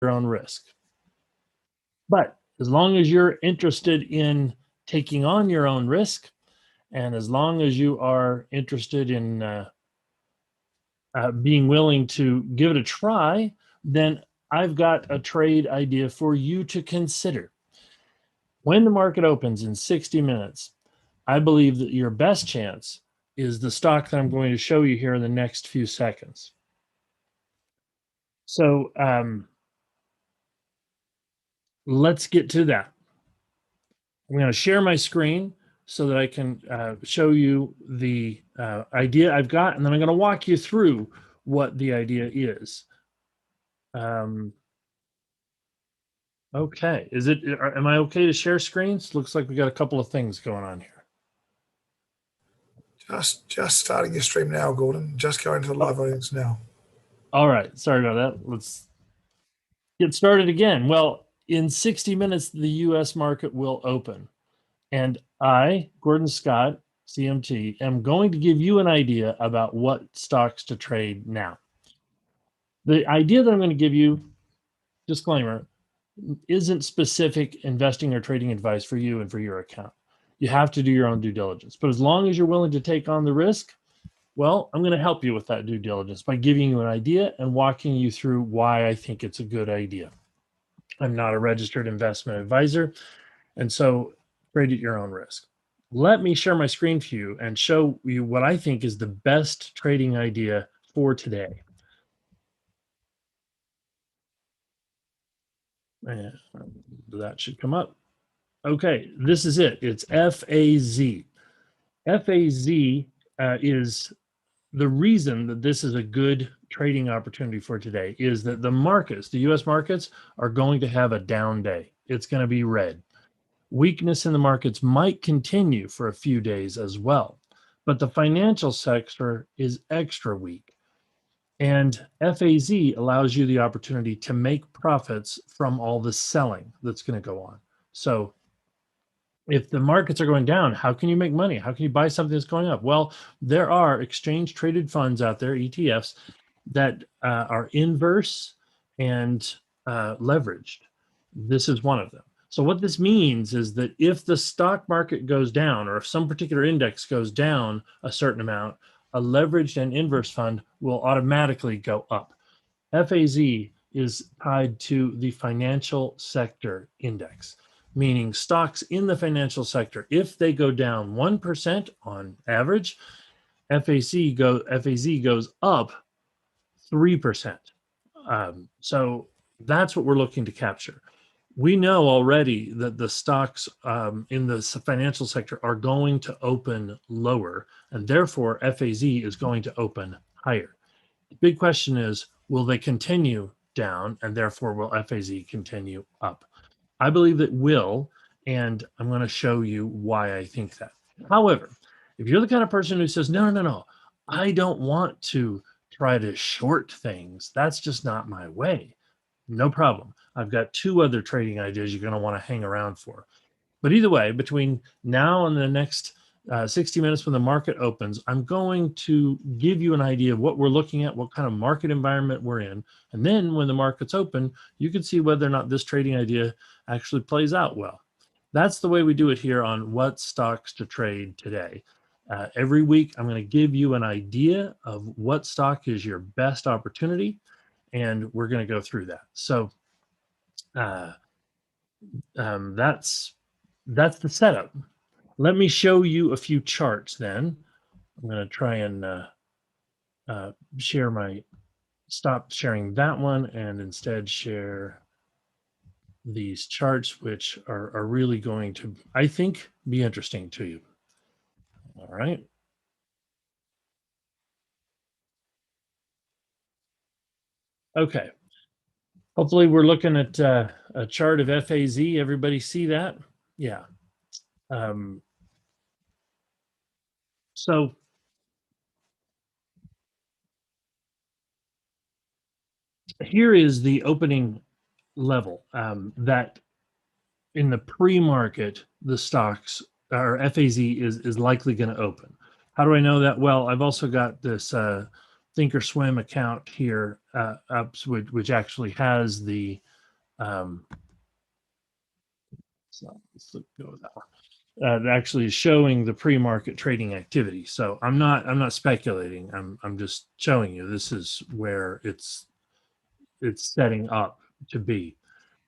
your own risk. But as long as you're interested in taking on your own risk, and as long as you are interested in being willing to give it a try, then I've got a trade idea for you to consider. When the market opens in 60 minutes, I believe that your best chance is the stock that I'm going to show you here in the next few seconds. So let's get to that. I'm going to share my screen so that I can show you the idea I've got, and then I'm going to walk you through what the idea is. Okay, am I okay to share screens? Looks like we got a couple of things going on here. Just starting your stream now, Gordon. Just going to the live audience now. All right, sorry about that. Let's get started again. Well, in 60 minutes, the US market will open. And I, Gordon Scott, CMT, am going to give you an idea about what stocks to trade now. The idea that I'm going to give you, disclaimer, isn't specific investing or trading advice for you and for your account. You have to do your own due diligence. But as long as you're willing to take on the risk, well, I'm going to help you with that due diligence by giving you an idea and walking you through why I think it's a good idea. I'm not a registered investment advisor, and so trade at your own risk. Let me share my screen for you and show you what I think is the best trading idea for today. And that should come up. Okay, this is it. It's FAZ. FAZ is the reason that this is a good trading opportunity for today is that the markets, the US markets, are going to have a down day. It's going to be red. Weakness in the markets might continue for a few days as well, but the financial sector is extra weak. And FAZ allows you the opportunity to make profits from all the selling that's going to go on. So if the markets are going down, how can you make money? How can you buy something that's going up? Well, there are exchange traded funds out there, ETFs, that are inverse and leveraged. This is one of them. So what this means is that if the stock market goes down, or if some particular index goes down a certain amount, a leveraged and inverse fund will automatically go up. FAZ is tied to the financial sector index, meaning stocks in the financial sector, if they go down 1% on average, FAZ goes up 3%. So that's what we're looking to capture. We know already that the stocks in the financial sector are going to open lower, and therefore FAZ is going to open higher. The big question is, will they continue down, and therefore will FAZ continue up? I believe it will, and I'm going to show you why I think that. However, if you're the kind of person who says, no, I don't want to try to short things, that's just not my way, no problem. I've got two other trading ideas you're going to want to hang around for. But either way, between now and the next 60 minutes when the market opens, I'm going to give you an idea of what we're looking at, what kind of market environment we're in. And then when the market's open, you can see whether or not this trading idea actually plays out well. That's the way we do it here on What Stocks to Trade Today. Every week, I'm going to give you an idea of what stock is your best opportunity, and we're going to go through that. So that's the setup. Let me show you a few charts then. I'm going to try and stop sharing that one and instead share these charts, which are really going to, I think, be interesting to you. All right. Okay. Hopefully we're looking at a chart of FAZ. Everybody see that? Yeah. So here is the opening level that in the pre-market, the stocks or FAZ is likely going to open. How do I know that? Well, I've also got this Thinkorswim account here up, which actually has the So go with that one. That actually is showing the pre-market trading activity. So I'm not speculating. I'm just showing you this is where it's setting up to be.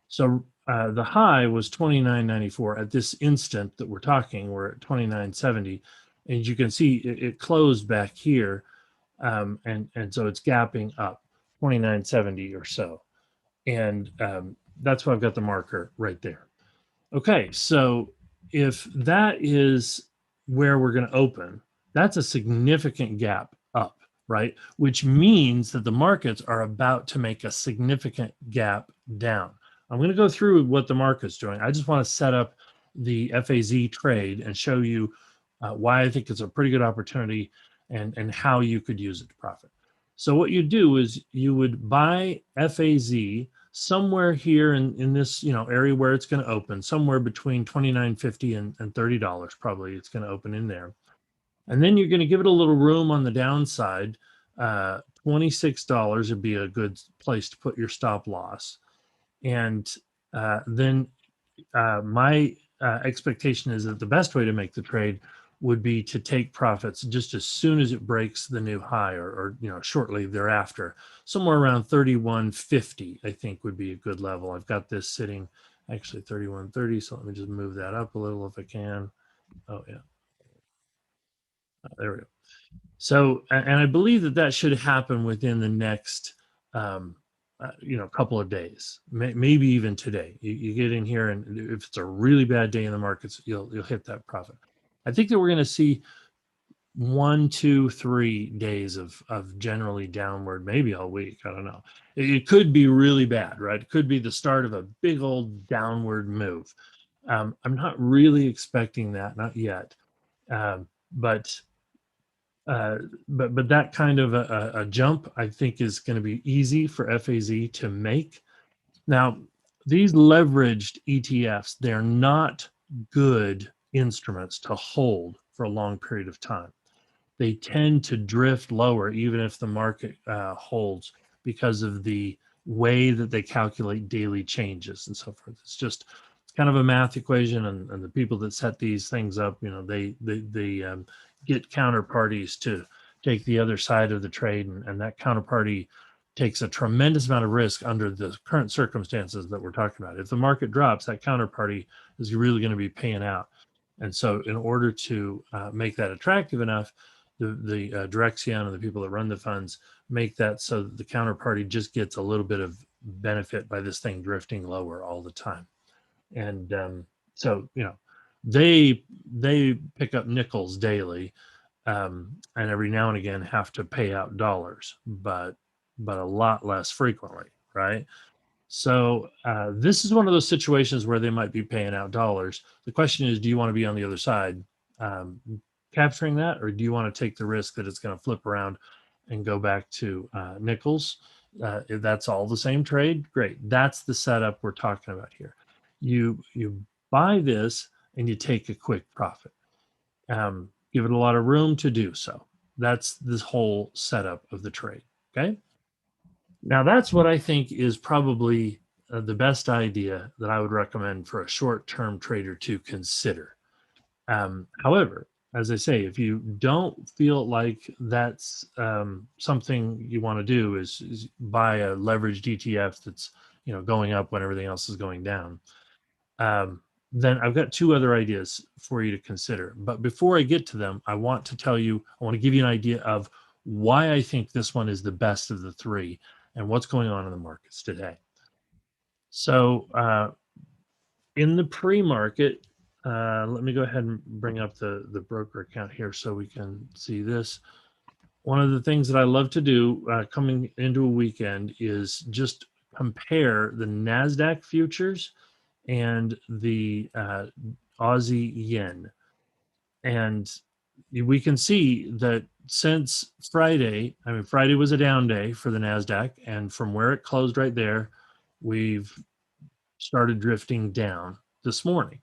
So the high was 29.94 at this instant that we're talking. We're at 29.70, and you can see it closed back here, and so it's gapping up 29.70 or so, and that's why I've got the marker right there. Okay, so if that is where we're going to open, that's a significant gap up, right? Which means that the markets are about to make a significant gap down. I'm going to go through what the market's doing. I just want to set up the FAZ trade and show you why I think it's a pretty good opportunity and how you could use it to profit. So what you do is you would buy FAZ somewhere here in this area where it's going to open, somewhere between $29.50 and $30 probably it's going to open in there. And then you're going to give it a little room on the downside. $26 would be a good place to put your stop loss. And then my expectation is that the best way to make the trade would be to take profits just as soon as it breaks the new high, or shortly thereafter. Somewhere around 31.50 I think would be a good level. I've got this sitting actually 31.30, so let me just move that up a little if I can. Oh yeah, there we go. So, and I believe that should happen within the next couple of days, maybe even today. You get in here, and if it's a really bad day in the markets, you'll hit that profit. I think that we're going to see 1, 2, 3 days of generally downward, maybe all week. I don't know. It could be really bad, right? It could be the start of a big old downward move. I'm not really expecting that, not yet. But that kind of a jump, I think, is going to be easy for FAZ to make. Now, these leveraged ETFs, they're not good instruments to hold for a long period of time. They tend to drift lower even if the market holds, because of the way that they calculate daily changes and so forth. It's kind of a math equation, and the people that set these things up, they get counterparties to take the other side of the trade, and that counterparty takes a tremendous amount of risk under the current circumstances that we're talking about. If the market drops, that counterparty is really going to be paying out. And so in order to make that attractive enough, the Direxion and the people that run the funds make that so that the counterparty just gets a little bit of benefit by this thing drifting lower all the time. And so they pick up nickels daily, and every now and again have to pay out dollars, but a lot less frequently, right? So this is one of those situations where they might be paying out dollars. The question is, do you want to be on the other side capturing that, or do you want to take the risk that it's going to flip around and go back to nickels? If that's all the same trade, great. That's the setup we're talking about here. You buy this and you take a quick profit. Give it a lot of room to do so. That's this whole setup of the trade. Okay. Now that's what I think is probably the best idea that I would recommend for a short-term trader to consider. However, as I say, if you don't feel like that's something you want to do, is buy a leveraged ETF that's going up when everything else is going down, then I've got 2 other ideas for you to consider. But before I get to them, I want to give you an idea of why I think this one is the best of the 3 and what's going on in the markets today. So in the pre-market, let me go ahead and bring up the broker account here so we can see this. One of the things that I love to do coming into a weekend is just compare the NASDAQ futures and the Aussie yen. And we can see that since Friday, Friday was a down day for the NASDAQ, and from where it closed right there, we've started drifting down this morning.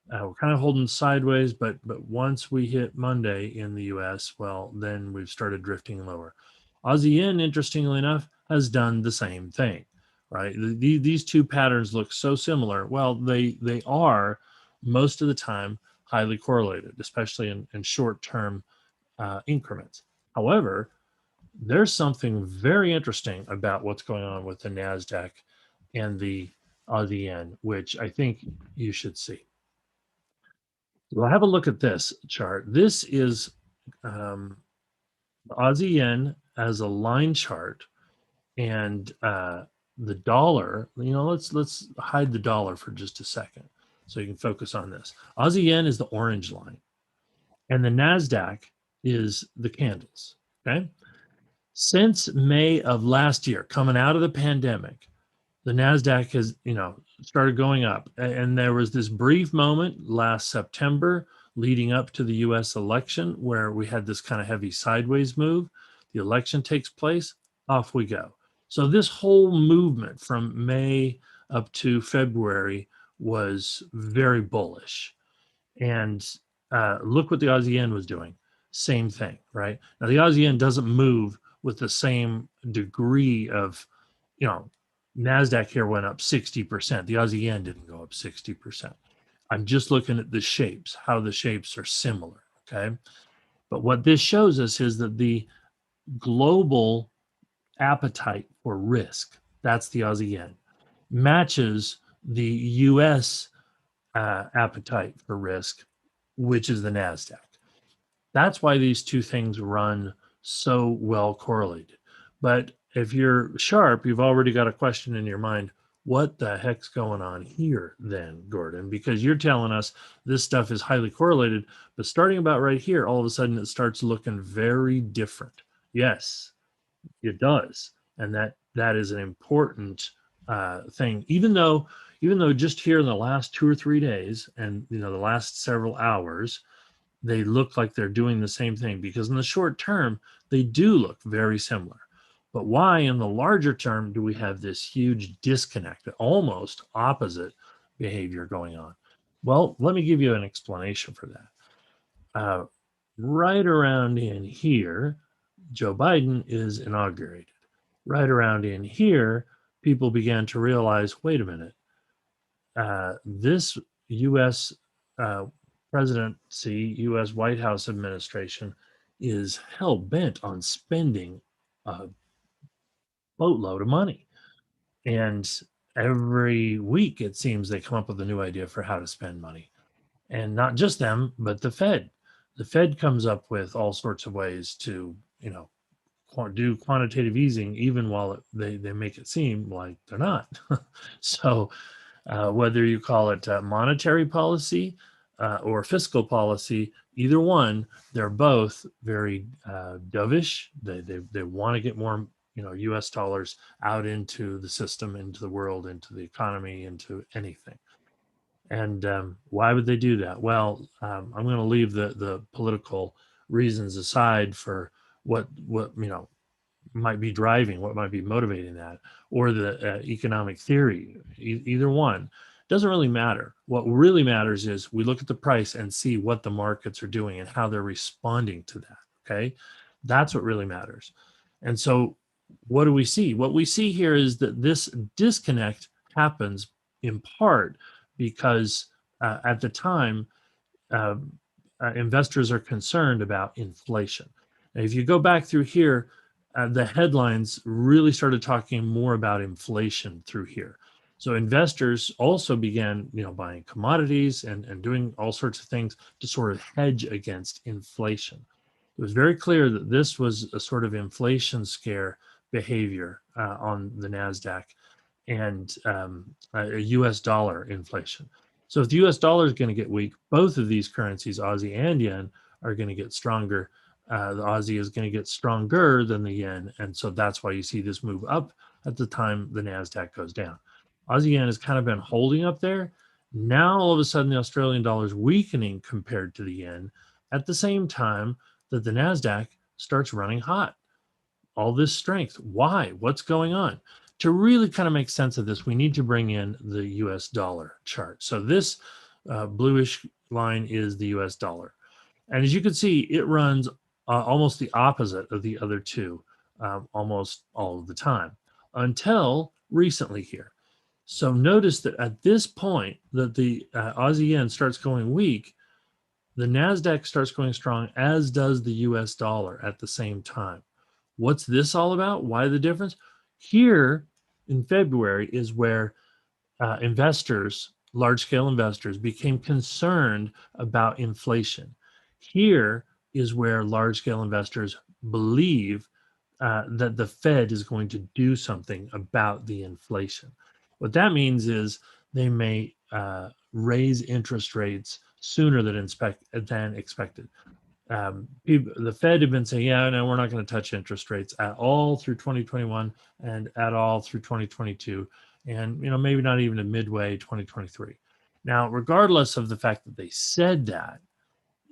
We're kind of holding sideways, but once we hit Monday in the US, well, then we've started drifting lower. Aussie yen, interestingly enough, has done the same thing, right? These two patterns look so similar. Well, they are most of the time highly correlated, especially in short-term increments. However, there's something very interesting about what's going on with the NASDAQ and the Aussie yen, which I think you should see. Well, have a look at this chart. This is the Aussie yen as a line chart, and the dollar. Let's hide the dollar for just a second, so you can focus on this. Aussie yen is the orange line, and the NASDAQ is the candles. Okay. Since May of last year, coming out of the pandemic, the NASDAQ has, started going up. And there was this brief moment last September leading up to the US election where we had this kind of heavy sideways move. The election takes place, off we go. So this whole movement from May up to February was very bullish. And look what the Aussie yen was doing. Same thing, right? Now, the Aussie yen doesn't move with the same degree of, NASDAQ here went up 60%. The Aussie yen didn't go up 60%. I'm just looking at the shapes, how the shapes are similar, okay? But what this shows us is that the global appetite for risk, that's the Aussie yen, matches the US appetite for risk, which is the NASDAQ. That's why these two things run so well correlated. But if you're sharp, you've already got a question in your mind. What the heck's going on here then, Gordon? Because you're telling us this stuff is highly correlated, but starting about right here, all of a sudden it starts looking very different. Yes, it does. And that is an important thing, even though just here in the last 2 or 3 days and the last several hours, they look like they're doing the same thing, because in the short term, they do look very similar. But why in the larger term do we have this huge disconnect, almost opposite behavior going on? Well, let me give you an explanation for that. Right around in here, Joe Biden is inaugurated. Right around in here, people began to realize, wait a minute, this U.S. Presidency, U.S. White House administration is hell bent on spending a boatload of money. And every week, it seems they come up with a new idea for how to spend money. And not just them, but the Fed. The Fed comes up with all sorts of ways to, do quantitative easing, even while they make it seem like they're not. So whether you call it monetary policy or fiscal policy, either one, they're both very dovish. They want to get more, U.S. dollars out into the system, into the world, into the economy, into anything. And why would they do that? Well, I'm going to leave the political reasons aside for what might be driving, what might be motivating that, or the economic theory. Either one doesn't really matter. What really matters is we look at the price and see what the markets are doing and how they're responding to that. Okay, that's what really matters. And so, what do we see? What we see here is that this disconnect happens in part because at the time, investors are concerned about inflation. And if you go back through here, the headlines really started talking more about inflation through here. So investors also began, buying commodities and doing all sorts of things to sort of hedge against inflation. It was very clear that this was a sort of inflation scare behavior on the NASDAQ and a US dollar inflation. So if the US dollar is going to get weak, both of these currencies, Aussie and yen, are going to get stronger. The Aussie is going to get stronger than the yen. And so that's why you see this move up at the time the NASDAQ goes down. Aussie yen has kind of been holding up there. Now, all of a sudden, the Australian dollar is weakening compared to the yen at the same time that the NASDAQ starts running hot. All this strength. Why? What's going on? To really kind of make sense of this, we need to bring in the US dollar chart. So this bluish line is the US dollar. And as you can see, it runs almost the opposite of the other two almost all of the time until recently here. So notice that at this point that the Aussie yen starts going weak, the NASDAQ starts going strong, as does the US dollar at the same time. What's this all about? Why the difference? Here in February is where investors, large-scale investors, became concerned about inflation. Here is where large-scale investors believe that the Fed is going to do something about the inflation. What that means is they may raise interest rates sooner than expected. The Fed had been saying, yeah, no, we're not going to touch interest rates at all through 2021 and at all through 2022, and maybe not even to midway 2023. Now, regardless of the fact that they said that,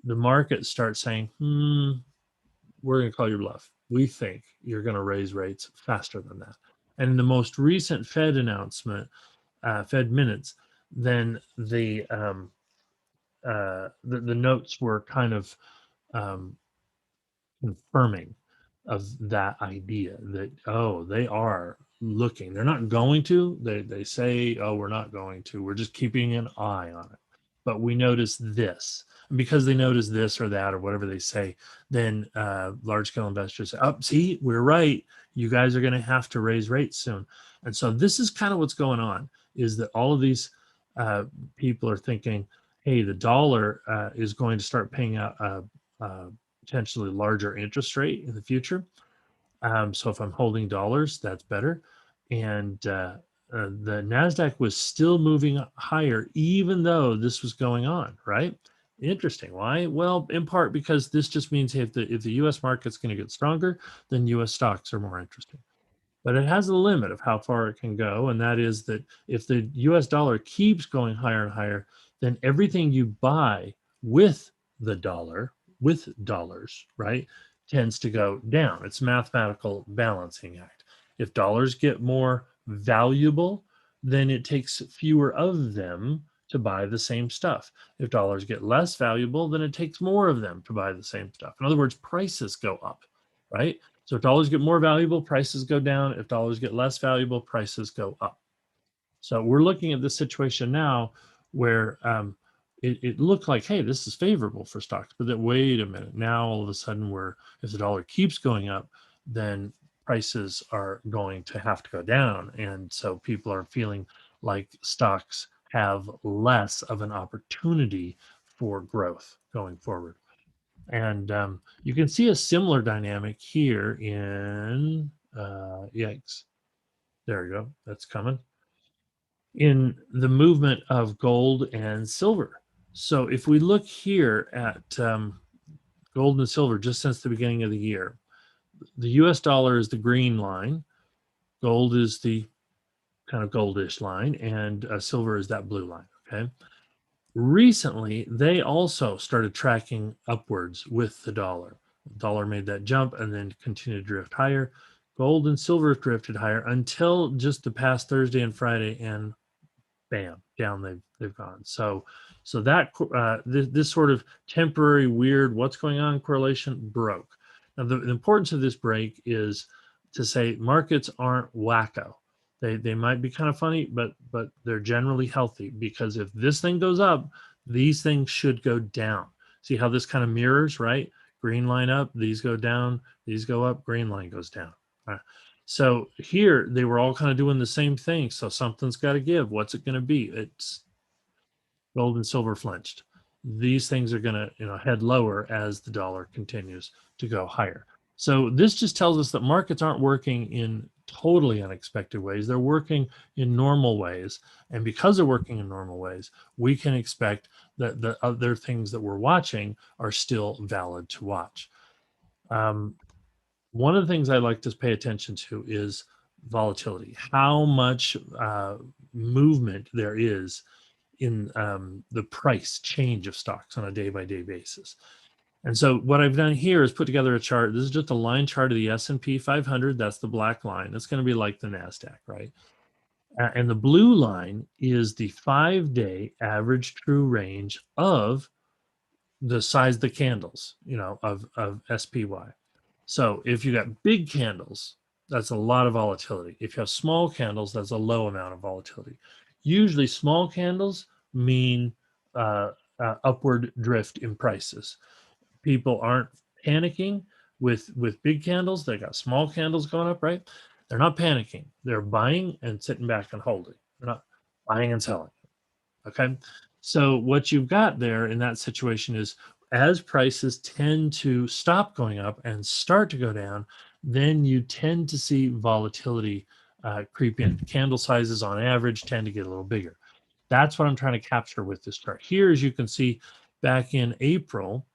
the market starts saying, we're going to call your bluff. We think you're going to raise rates faster than that. And in the most recent Fed announcement, Fed minutes, then the notes were kind of confirming of that idea that, oh, they are looking. They're not going to. They say, oh, we're not going to. We're just keeping an eye on it. But we notice this. And because they notice this or that or whatever they say, then large-scale investors say, oh, see, we're right. You guys are going to have to raise rates soon. And so this is kind of what's going on, is that all of these people are thinking, hey, the dollar is going to start paying out potentially larger interest rate in the future. So if I'm holding dollars, that's better. And the NASDAQ was still moving higher, even though this was going on, right? Interesting. Why? Well, in part because this just means if the US market's going to get stronger, then US stocks are more interesting. But it has a limit of how far it can go. And that is that if the US dollar keeps going higher and higher, then everything you buy with the dollar, with dollars, right, tends to go down. It's a mathematical balancing act. If dollars get more valuable, then it takes fewer of them to buy the same stuff. If dollars get less valuable, then it takes more of them to buy the same stuff. In other words, prices go up, right? So if dollars get more valuable, prices go down. If dollars get less valuable, prices go up. So we're looking at this situation now where it looked like, hey, this is favorable for stocks, but then wait a minute. Now all of a sudden, if the dollar keeps going up, then prices are going to have to go down, and so people are feeling like stocks have less of an opportunity for growth going forward. And you can see a similar dynamic here in yikes. There we go. That's coming in the movement of gold and silver. So if we look here at gold and silver just since the beginning of the year, the US dollar is the green line, gold is the kind of goldish line, and silver is that blue line. Okay. Recently, they also started tracking upwards with the dollar. The dollar made that jump and then continued to drift higher. Gold and silver drifted higher until just the past Thursday and Friday, and bam, down they've gone. So that this sort of temporary weird what's going on correlation broke. Now the importance of this break is to say markets aren't wacko. They might be kind of funny, but they're generally healthy, because if this thing goes up, these things should go down. See how this kind of mirrors, right? Green line up, these go down, these go up, green line goes down. So here they were all kind of doing the same thing. So something's got to give. What's it going to be? It's gold and silver flinched. These things are going to head lower as the dollar continues to go higher. So this just tells us that markets aren't working in totally unexpected ways. They're working in normal ways. And because they're working in normal ways, we can expect that the other things that we're watching are still valid to watch. One of the things I like to pay attention to is volatility, how much movement there is in the price change of stocks on a day-by-day basis. And so what I've done here is put together a chart. This is just a line chart of the S&P 500. That's the black line. It's going to be like the NASDAQ, right? And the blue line is the 5-day average true range of the size of the candles, of SPY. So if you got big candles, that's a lot of volatility. If you have small candles, that's a low amount of volatility. Usually small candles mean upward drift in prices. People aren't panicking with big candles. They got small candles going up, right? They're not panicking. They're buying and sitting back and holding. They're not buying and selling. Okay. So what you've got there in that situation is as prices tend to stop going up and start to go down, then you tend to see volatility creep in. Candle sizes on average tend to get a little bigger. That's what I'm trying to capture with this chart. Here, as you can see, back in April,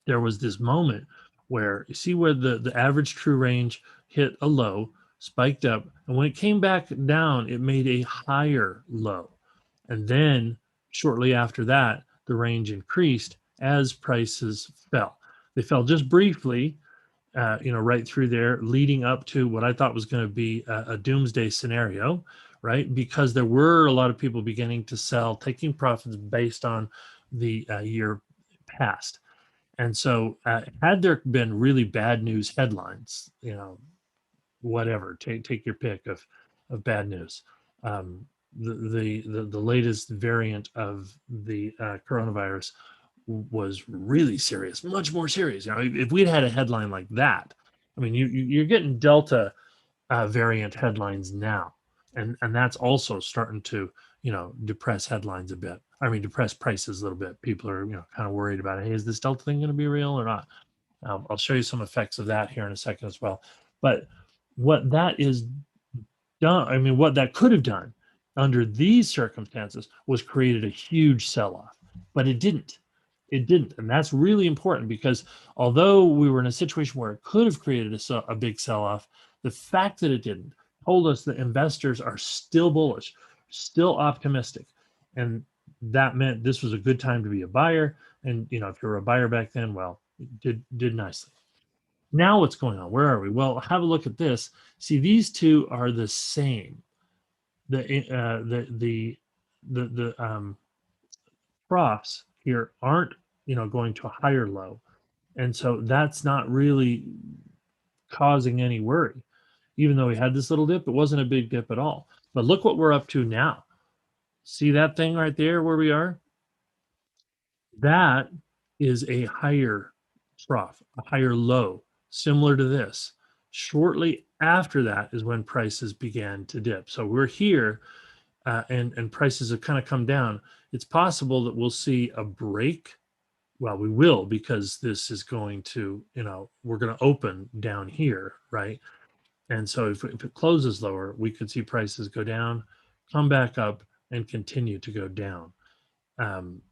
there was this moment where you see where the average true range hit a low, spiked up, and when it came back down, it made a higher low. And then shortly after that, the range increased as prices fell. They fell just briefly, right through there, leading up to what I thought was going to be a doomsday scenario, right? Because there were a lot of people beginning to sell, taking profits based on the year past. And so, had there been really bad news headlines, whatever, take your pick of bad news. The latest variant of the coronavirus was really serious, much more serious. If we'd had a headline like that, I mean, you're getting Delta variant headlines now, and that's also starting to depress headlines a bit. I mean, depress prices a little bit. People are kind of worried about, hey, is this Delta thing going to be real or not? I'll show you some effects of that here in a second as well. But what that is done, I mean, what that could have done under these circumstances was created a huge sell-off, but it didn't. It didn't, and that's really important because although we were in a situation where it could have created a big sell-off, the fact that it didn't told us that investors are still bullish, still optimistic, and that meant this was a good time to be a buyer. And if you were a buyer back then, well, it did nicely. Now what's going on? Where are we? Well, have a look at this. See, these two are the same. The troughs here aren't going to a higher low, and so that's not really causing any worry. Even though we had this little dip, it wasn't a big dip at all. But look what we're up to now. See that thing right there where we are? That is a higher trough, a higher low, similar to this. Shortly after that is when prices began to dip. So we're here, and prices have kind of come down. It's possible that we'll see a break. Well, we will, because this is going to, we're going to open down here, right? And so if it closes lower, we could see prices go down, come back up, and continue to go down.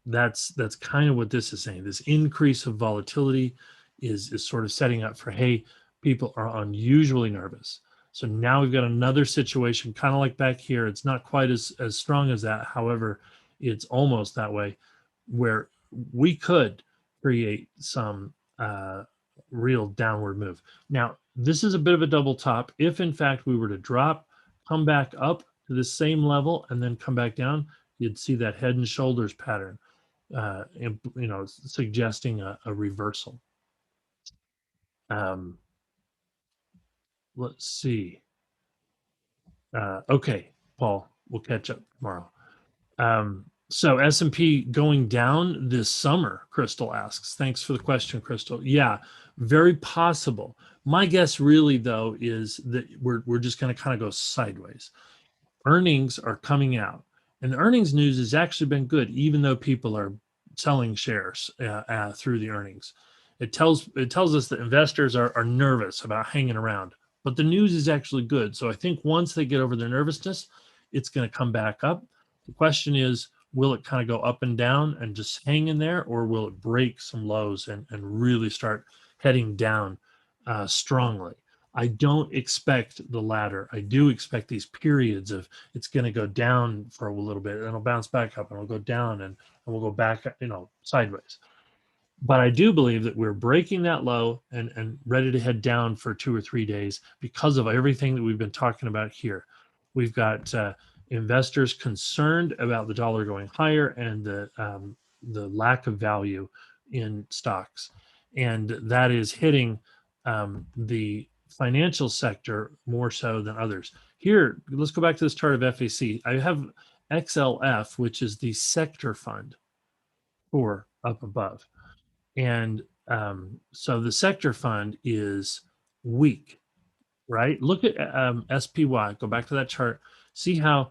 That's kind of what this is saying. This increase of volatility is sort of setting up for, hey, people are unusually nervous. So now we've got another situation, kind of like back here. It's not quite as strong as that. However, it's almost that way, where we could create some real downward move. Now, this is a bit of a double top. If in fact we were to drop, come back up to the same level, and then come back down, you'd see that head and shoulders pattern, suggesting a reversal. Let's see. Okay, Paul, we'll catch up tomorrow. So S&P going down this summer, Crystal asks. Thanks for the question, Crystal. Yeah, very possible. My guess really, though, is that we're just going to kind of go sideways. Earnings are coming out, and the earnings news has actually been good, even though people are selling shares through the earnings. It tells us that investors are nervous about hanging around, but the news is actually good. So I think once they get over their nervousness, it's going to come back up. The question is, will it kind of go up and down and just hang in there, or will it break some lows and really start heading down strongly? I don't expect the latter. I do expect these periods of it's going to go down for a little bit, and it'll bounce back up, and it'll go down, and we'll go back, sideways. But I do believe that we're breaking that low and ready to head down for 2 or 3 days because of everything that we've been talking about here. We've got investors concerned about the dollar going higher and the lack of value in stocks, and that is hitting the financial sector more so than others. Here, let's go back to this chart of FAC. I have XLF, which is the sector fund for up above. And so the sector fund is weak, right? Look at SPY, go back to that chart. See how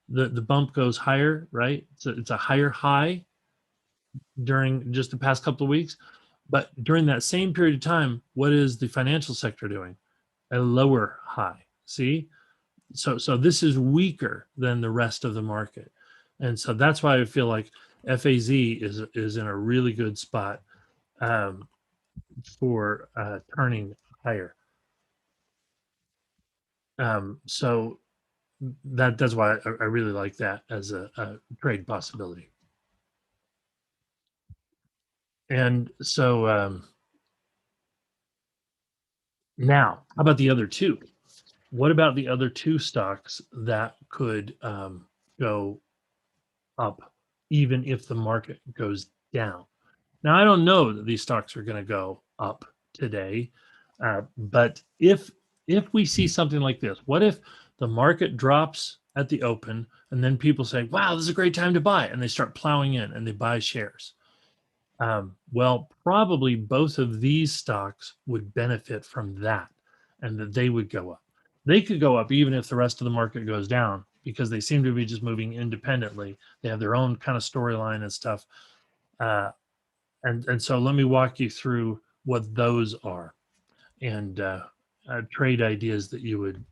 the bump goes higher, right? So it's a higher high during just the past couple of weeks. But during that same period of time, what is the financial sector doing? A lower high. See? So this is weaker than the rest of the market. And so that's why I feel like FAZ is in a really good spot for turning higher. So that's why I really like that as a trade possibility. And so now, how about the other two? What about the other two stocks that could go up even if the market goes down? Now, I don't know that these stocks are going to go up today, but if we see something like this, what if the market drops at the open and then people say, wow, this is a great time to buy, and they start plowing in and they buy shares? Well, probably both of these stocks would benefit from that and that they would go up. They could go up even if the rest of the market goes down because they seem to be just moving independently. They have their own kind of storyline and stuff. And so let me walk you through what those are and trade ideas that you would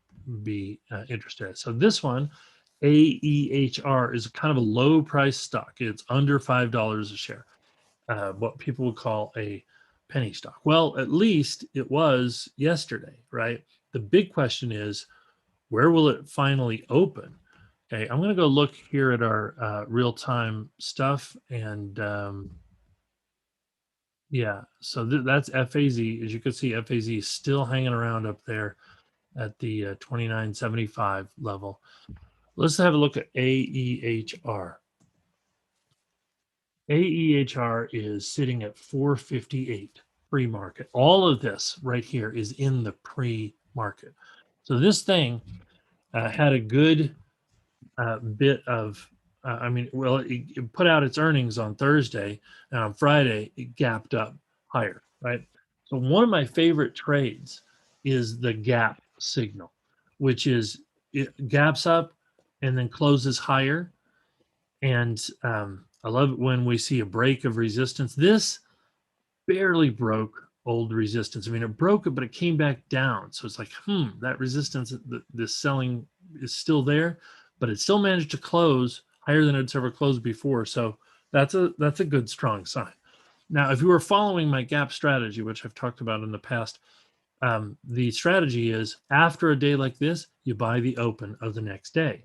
be interested in. So this one, AEHR, is kind of a low price stock. It's under $5 a share. What people would call a penny stock. Well, at least it was yesterday, right? The big question is, where will it finally open? Okay, I'm going to go look here at our real-time stuff. And yeah, so that's FAZ. As you can see, FAZ is still hanging around up there at the 29.75 level. Let's have a look at AEHR. AEHR is sitting at 458 pre-market. All of this right here is in the pre-market. So this thing had a good bit of, it put out its earnings on Thursday, and on Friday it gapped up higher, right? So one of my favorite trades is the gap signal, which is it gaps up and then closes higher. And I love it when we see a break of resistance. This barely broke old resistance. I mean, it broke it, but it came back down. So it's like, that resistance, the selling is still there, but it still managed to close higher than it's ever closed before. So that's a good, strong sign. Now, if you were following my gap strategy, which I've talked about in the past, the strategy is after a day like this, you buy the open of the next day.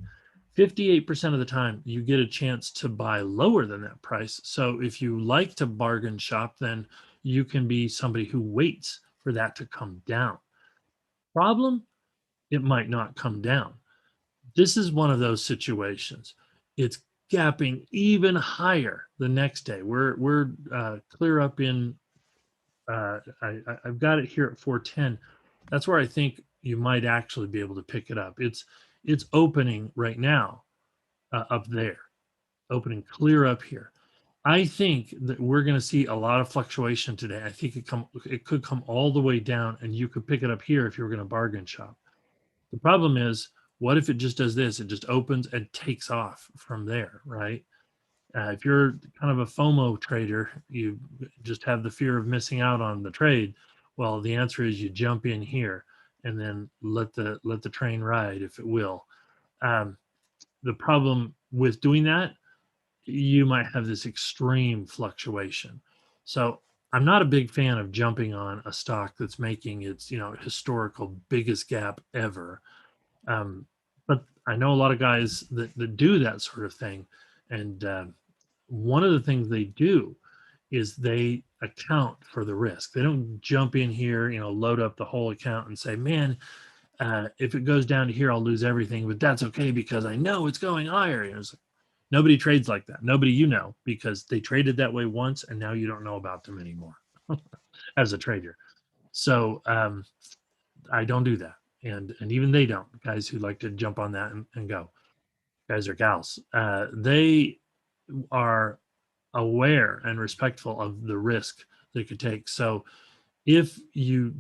58% of the time you get a chance to buy lower than that price. So if you like to bargain shop, then you can be somebody who waits for that to come down. Problem, it might not come down. This is one of those situations. It's gapping even higher the next day. We're clear up in, I've got it here at 410. That's where I think you might actually be able to pick it up. It's opening right now up there, opening clear up here. I think that we're going to see a lot of fluctuation today. I think it could come all the way down, and you could pick it up here if you were going to bargain shop. The problem is, what if it just does this? It just opens and takes off from there, right? If you're kind of a FOMO trader, you just have the fear of missing out on the trade. Well, the answer is you jump in here and then let the train ride, if it will. The problem with doing that, you might have this extreme fluctuation. So I'm not a big fan of jumping on a stock that's making its historical biggest gap ever. But I know a lot of guys that do that sort of thing, and one of the things they do is they account for the risk. They don't jump in here, load up the whole account and say, man, if it goes down to here, I'll lose everything, but that's okay because I know it's going higher. It's like, nobody trades like that. Nobody, because they traded that way once and now you don't know about them anymore as a trader. So I don't do that, and even they don't. Guys who like to jump on that and go, guys or gals, they are aware and respectful of the risk they could take. So if you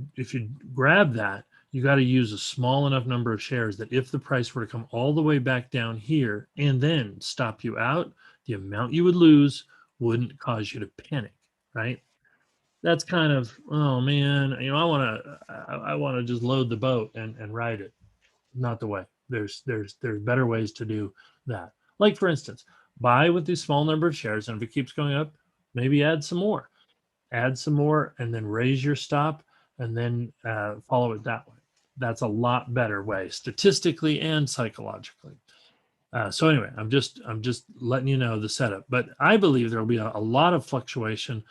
grab that, you got to use a small enough number of shares that if the price were to come all the way back down here and then stop you out, the amount you would lose wouldn't cause you to panic, right? That's kind of, oh man, I want to just load the boat and ride it. Not the way. There's better ways to do that. Like for instance, buy with these small number of shares, and if it keeps going up, maybe add some more, and then raise your stop, and then follow it that way. That's a lot better way, statistically and psychologically. So anyway, I'm just letting you know the setup. But I believe there will be a lot of fluctuation,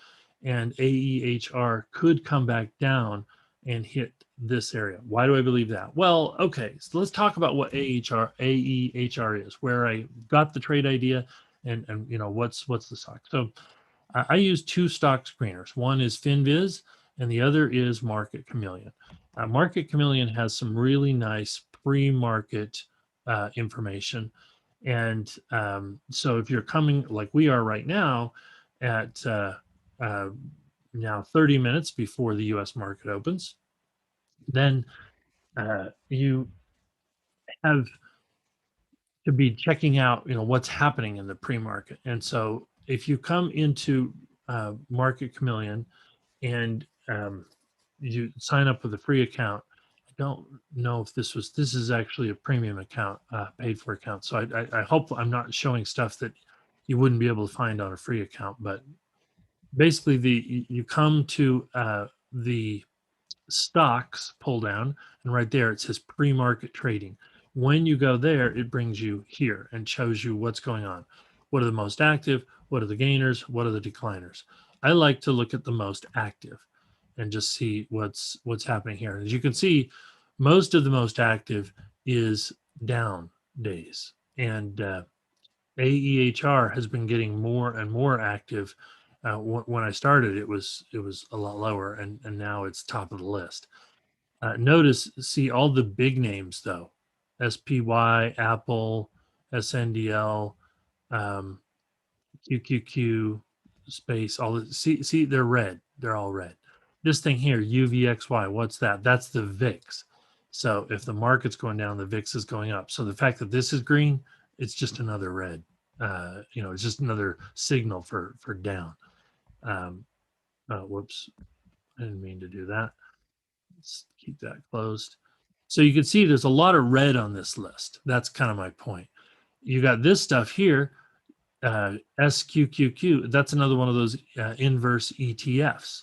and AEHR could come back down and hit this area. Why do I believe that? Well, okay, so let's talk about what AEHR is, where I got the trade idea, and what's the stock. So I use two stock screeners. One is FinViz, and the other is Market Chameleon. Market Chameleon has some really nice pre-market information, and so if you're coming like we are right now at now 30 minutes before the U.S. market opens, then you have to be checking out what's happening in the pre-market. And so if you come into Market Chameleon and you sign up with a free account, I don't know if this is actually a premium account, paid for account. So I hope I'm not showing stuff that you wouldn't be able to find on a free account. But basically, you come to the stocks pull down, and right there it says pre-market trading. When you go there, it brings you here and shows you what's going on. What are the most active? What are the gainers? What are the decliners? I like to look at the most active and just see what's happening here. And as you can see, most of the most active is down days, and AEHR has been getting more and more active. When I started, it was a lot lower, and now it's top of the list. See all the big names though: SPY, Apple, SNDL, QQQ, Space. All the see they're red. They're all red. This thing here, UVXY. What's that? That's the VIX. So if the market's going down, the VIX is going up. So the fact that this is green, it's just another red. It's just another signal for down. Whoops, I didn't mean to do that. Let's keep that closed. So you can see there's a lot of red on this list. That's kind of my point. You got this stuff here, SQQQ. That's another one of those inverse ETFs.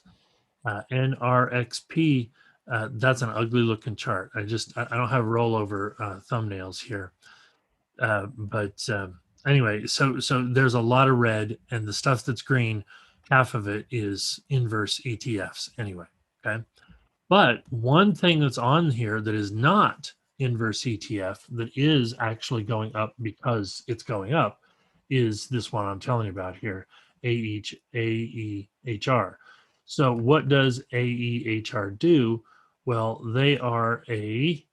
NRXP. That's an ugly looking chart. I don't have rollover thumbnails here. But anyway, so there's a lot of red, and the stuff that's green, half of it is inverse ETFs anyway. Okay. But one thing that's on here that is not inverse ETF, that is actually going up because it's going up, is this one I'm telling you about here, AEHR. So what does AEHR do? Well, they are a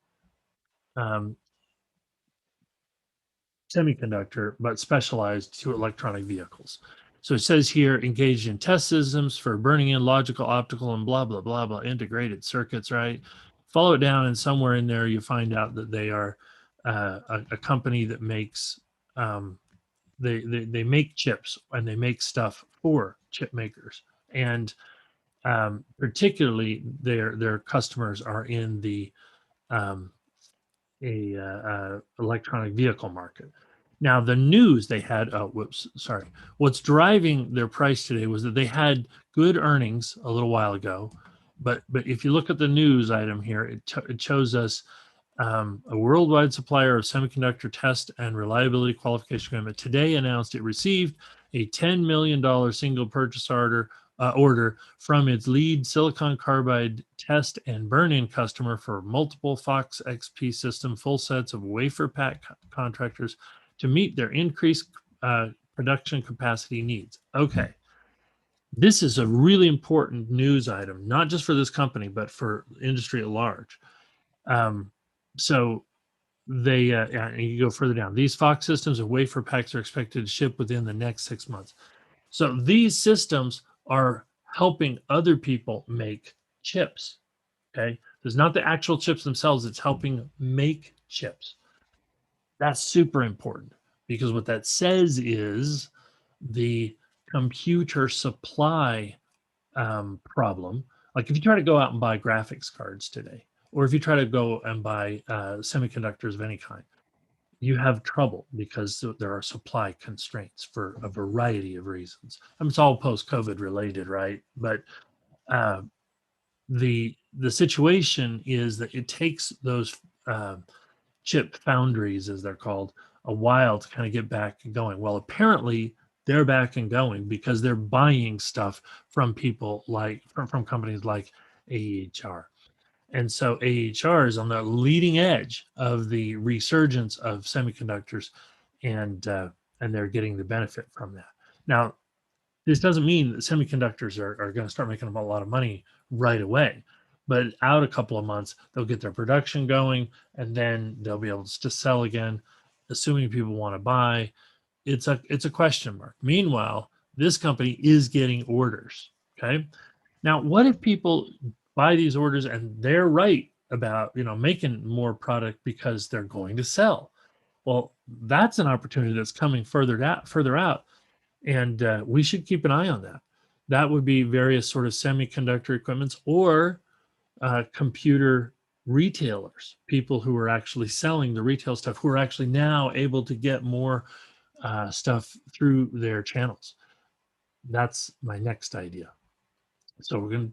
semiconductor, but specialized to electronic vehicles. So it says here, engaged in test systems for burning in logical, optical, and blah, blah, blah, blah, integrated circuits, right? Follow it down, and somewhere in there, you find out that they are a company that makes, they make chips, and they make stuff for chip makers. And particularly their customers are in the electronic vehicle market. Now, the news they had, what's driving their price today was that they had good earnings a little while ago. But if you look at the news item here, it shows us a worldwide supplier of semiconductor test and reliability qualification equipment today announced it received a $10 million single purchase order from its lead silicon carbide test and burn-in customer for multiple Fox XP system full sets of wafer pack contractors to meet their increased production capacity needs. Okay. This is a really important news item, not just for this company, but for industry at large. So they, and you go further down. These Fox systems and wafer packs are expected to ship within the next 6 months. So these systems are helping other people make chips. Okay. It's not the actual chips themselves, it's helping make chips. That's super important because what that says is the computer supply problem. Like if you try to go out and buy graphics cards today, or if you try to go and buy semiconductors of any kind, you have trouble because there are supply constraints for a variety of reasons. I mean, it's all post-COVID related, right? But uh, the situation is that it takes those uh, chip foundries, as they're called, a while to kind of get back and going. Well, apparently they're back and going because they're buying stuff from people like from companies like AEHR. And so AEHR is on the leading edge of the resurgence of semiconductors, and they're getting the benefit from that. Now, this doesn't mean that semiconductors are going to start making a lot of money right away, but out a couple of months, they'll get their production going, and then they'll be able to sell again, assuming people want to buy. It's a question mark. Meanwhile, this company is getting orders. Okay. Now, what if people buy these orders and they're right about making more product because they're going to sell? Well, that's an opportunity that's coming further out, and we should keep an eye on that. That would be various sort of semiconductor equipments or computer retailers, people who are actually selling the retail stuff, who are actually now able to get more stuff through their channels. That's my next idea. So we're going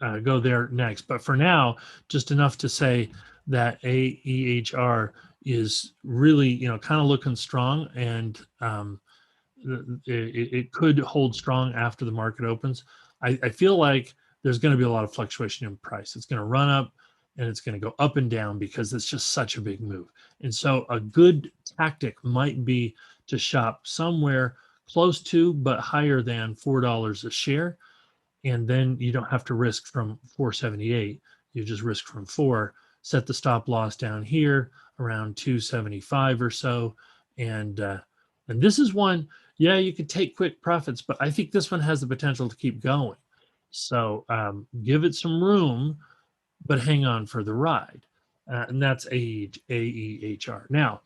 to go there next. But for now, just enough to say that AEHR is really, kind of looking strong, and it could hold strong after the market opens. I feel like there's going to be a lot of fluctuation in price. It's going to run up and it's going to go up and down because it's just such a big move. And so a good tactic might be to shop somewhere close to but higher than $4 a share, and then you don't have to risk from 478. You just risk from 4. Set the stop loss down here around 275 or so, and this is one. Yeah, you could take quick profits, but I think this one has the potential to keep going. So give it some room, but hang on for the ride. And that's AEHR. Now,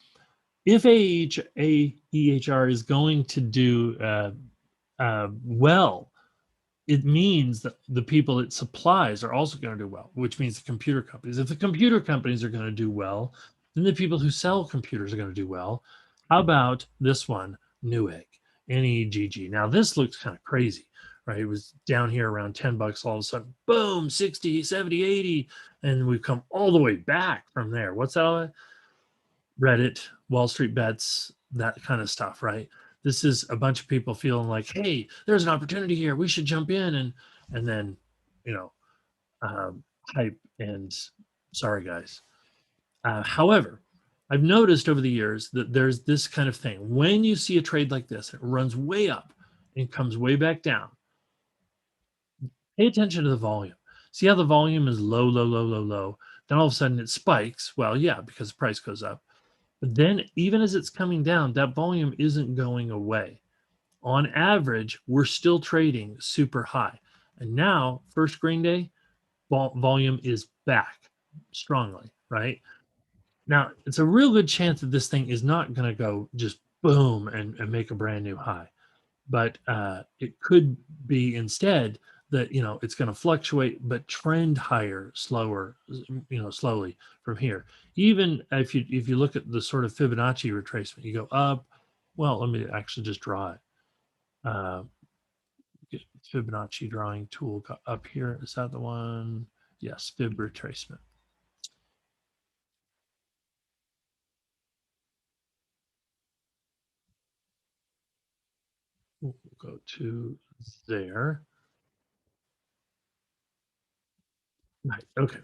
if AEHR is going to do well, it means that the people it supplies are also going to do well, which means the computer companies. If the computer companies are going to do well, then the people who sell computers are going to do well. How about this one, Newegg, NEGG? Now, this looks kind of crazy, right? It was down here around $10. All of a sudden, boom, 60, 70, 80. And we've come all the way back from there. What's that? Reddit, Wall Street Bets, that kind of stuff, right? This is a bunch of people feeling like, hey, there's an opportunity here. We should jump in, and then, you know, hype and sorry guys. However, I've noticed over the years that there's this kind of thing. When you see a trade like this, it runs way up and comes way back down. Pay attention to the volume. See how the volume is low, low, low, low, low. Then all of a sudden it spikes. Well, yeah, because the price goes up. But then, even as it's coming down, that volume isn't going away. On average, we're still trading super high. And now, first green day, volume is back strongly, right? Now, it's a real good chance that this thing is not going to go just boom and make a brand new high. But it could be instead that it's going to fluctuate but trend higher slowly from here. Even if you look at the sort of Fibonacci retracement, you go up. Well, let me actually just draw it. Get Fibonacci drawing tool up here. Is that the one? Yes, fib retracement. We'll go to there. Right. Okay.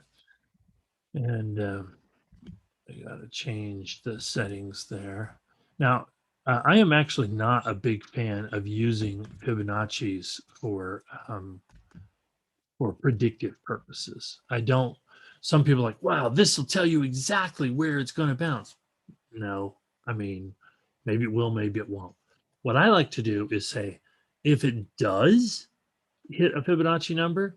And I got to change the settings there. Now, I am actually not a big fan of using Fibonacci's for predictive purposes. I don't. some people are like, wow, this will tell you exactly where it's going to bounce. No, I mean, maybe it will, maybe it won't. What I like to do is say, if it does hit a Fibonacci number,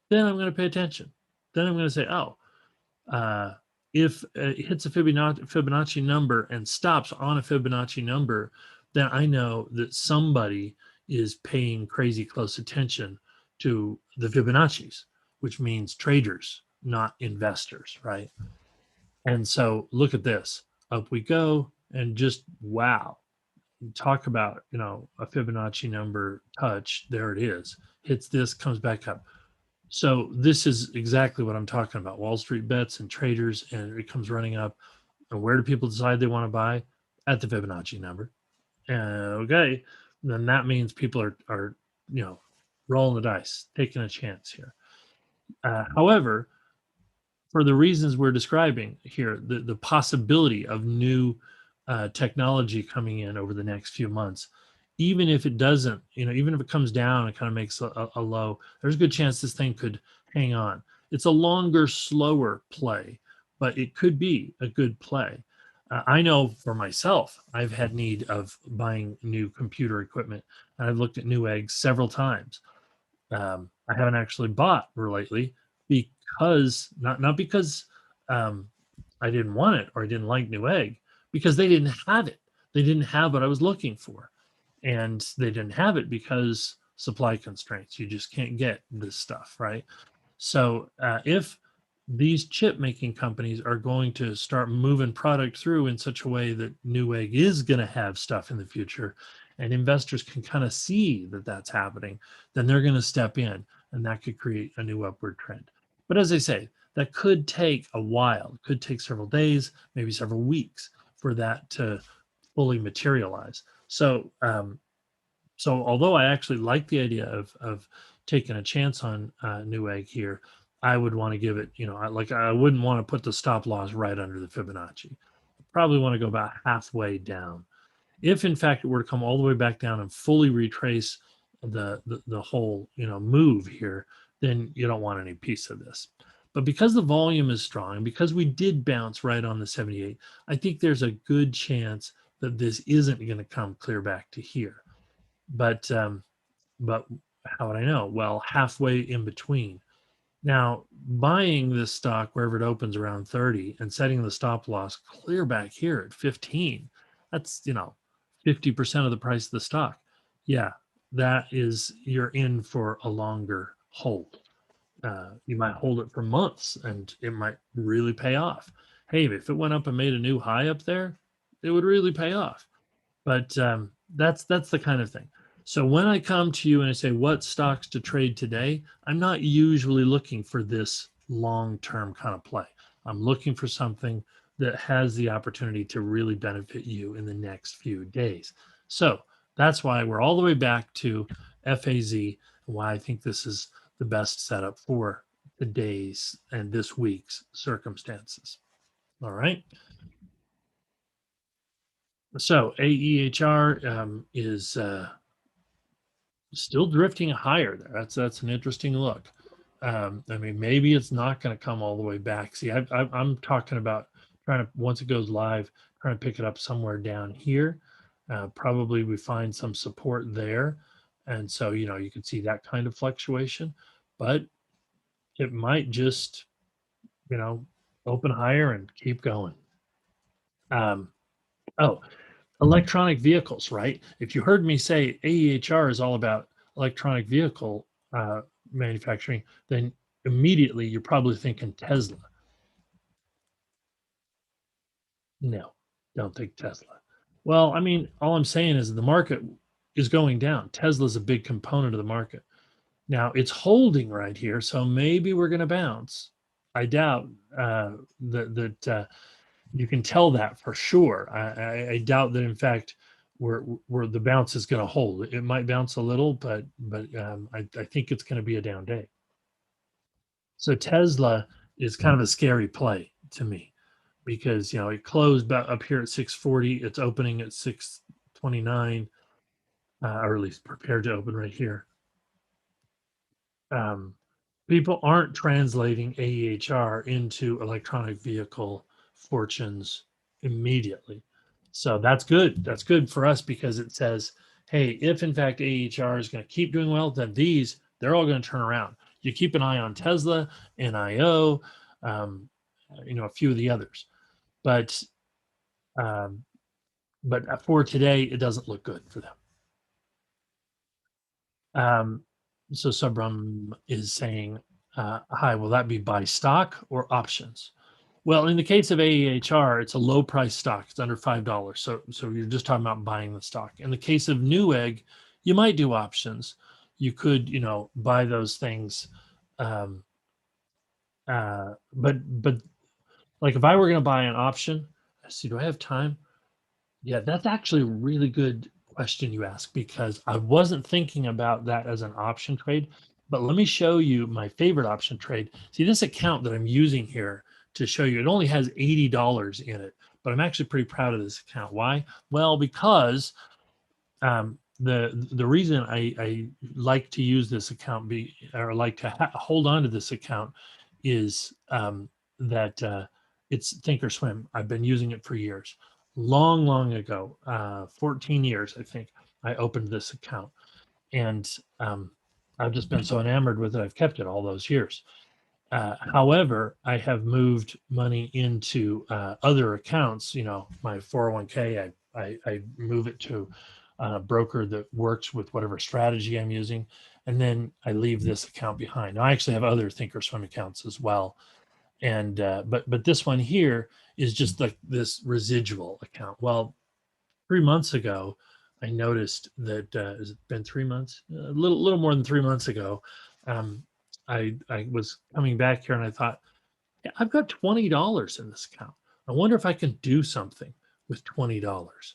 then I'm going to pay attention. Then I'm going to say, oh, if it hits a Fibonacci number and stops on a Fibonacci number, then I know that somebody is paying crazy close attention to the Fibonacci's, which means traders, not investors, right? And so look at this. Up we go, and just wow. Talk about, a Fibonacci number touch. There it is. Hits this, comes back up. So this is exactly what I'm talking about. Wall Street bets and traders, and it comes running up. And where do people decide they want to buy? At the Fibonacci number. Okay, then that means people are rolling the dice, taking a chance here. However, for the reasons we're describing here, the possibility of new technology coming in over the next few months, even if it doesn't, even if it comes down and kind of makes a low, there's a good chance this thing could hang on. It's a longer, slower play, but it could be a good play. I know for myself, I've had need of buying new computer equipment, and I've looked at Newegg several times. I haven't actually bought lately because not because I didn't want it or I didn't like Newegg, because they didn't have it. They didn't have what I was looking for, and they didn't have it because supply constraints. You just can't get this stuff, right? So if these chip making companies are going to start moving product through in such a way that Newegg is going to have stuff in the future, and investors can kind of see that that's happening, then they're going to step in, and that could create a new upward trend. But as I say, that could take a while. It could take several days, maybe several weeks for that to fully materialize. So although I actually like the idea of taking a chance on Newegg here, I would want to give it, I wouldn't want to put the stop loss right under the Fibonacci. Probably want to go about halfway down. If in fact it were to come all the way back down and fully retrace the whole move here, then you don't want any piece of this. But because the volume is strong, because we did bounce right on the 78, I think there's a good chance that this isn't going to come clear back to here. But how would I know? Well, halfway in between. Now, buying this stock wherever it opens around 30 and setting the stop loss clear back here at 15, that's 50% of the price of the stock. Yeah, that is, you're in for a longer hold. You might hold it for months and it might really pay off. Hey, if it went up and made a new high up there, it would really pay off. But that's the kind of thing. So when I come to you and I say what stocks to trade today, I'm not usually looking for this long-term kind of play. I'm looking for something that has the opportunity to really benefit you in the next few days. So that's why we're all the way back to FAZ, and why I think this is the best setup for today's and this week's circumstances. All right. So AEHR is still drifting higher there. That's an interesting look. I mean, maybe it's not going to come all the way back. See, I'm talking about trying to, once it goes live, trying to pick it up somewhere down here. Probably we find some support there. And so, you can see that kind of fluctuation, but it might just, open higher and keep going. Oh, electronic vehicles, right? If you heard me say AEHR is all about electronic vehicle manufacturing, then immediately you're probably thinking Tesla. No, don't think Tesla. Well, I mean, all I'm saying is the market is going down. Tesla's a big component of the market. Now it's holding right here, so maybe we're going to bounce. I doubt that you can tell that for sure. I doubt that, in fact, where the bounce is going to hold. It might bounce a little, but I think it's going to be a down day. So Tesla is kind of a scary play to me because it closed up here at 640. It's opening at 629, or at least prepared to open right here. People aren't translating AEHR into electronic vehicle fortunes immediately. So that's good. That's good for us because it says, hey, if in fact AEHR is going to keep doing well, then they're all going to turn around. You keep an eye on Tesla, NIO, a few of the others. But um, for today, it doesn't look good for them. So Subram is saying, hi, will that be buy stock or options? Well, in the case of AEHR, it's a low price stock. It's under $5. So you're just talking about buying the stock. In the case of Newegg, you might do options. You could, buy those things. Um, but like if I were going to buy an option, let's see, do I have time? Yeah, that's actually a really good question you ask because I wasn't thinking about that as an option trade. But let me show you my favorite option trade. See, this account that I'm using here to show you, it only has $80 in it, but I'm actually pretty proud of this account. Why? Well, because the reason I like to use this account or like to hold on to this account is that it's Thinkorswim. I've been using it for years. Long ago, 14 years, I think, I opened this account. And I've just been so enamored with it, I've kept it all those years. However, I have moved money into other accounts. My 401k, I move it to a broker that works with whatever strategy I'm using, and then I leave this account behind. Now, I actually have other Thinkorswim accounts as well, and but this one here is just like this residual account. Well, 3 months ago, I noticed that has it been 3 months? A little more than 3 months ago, um, I was coming back here and I thought, yeah, I've got $20 in this account. I wonder if I can do something with $20.